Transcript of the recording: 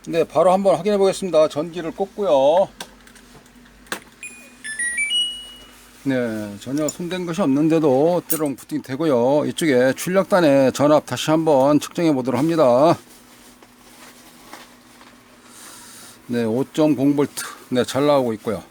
네, 바로 한번 확인해 보겠습니다. 전기를 꽂고요. 네, 전혀 손댄 것이 없는데도 때론 부팅이 되고요. 이쪽에 출력단의 전압 다시 한번 측정해 보도록 합니다. 네, 5.0V. 네, 잘 나오고 있고요.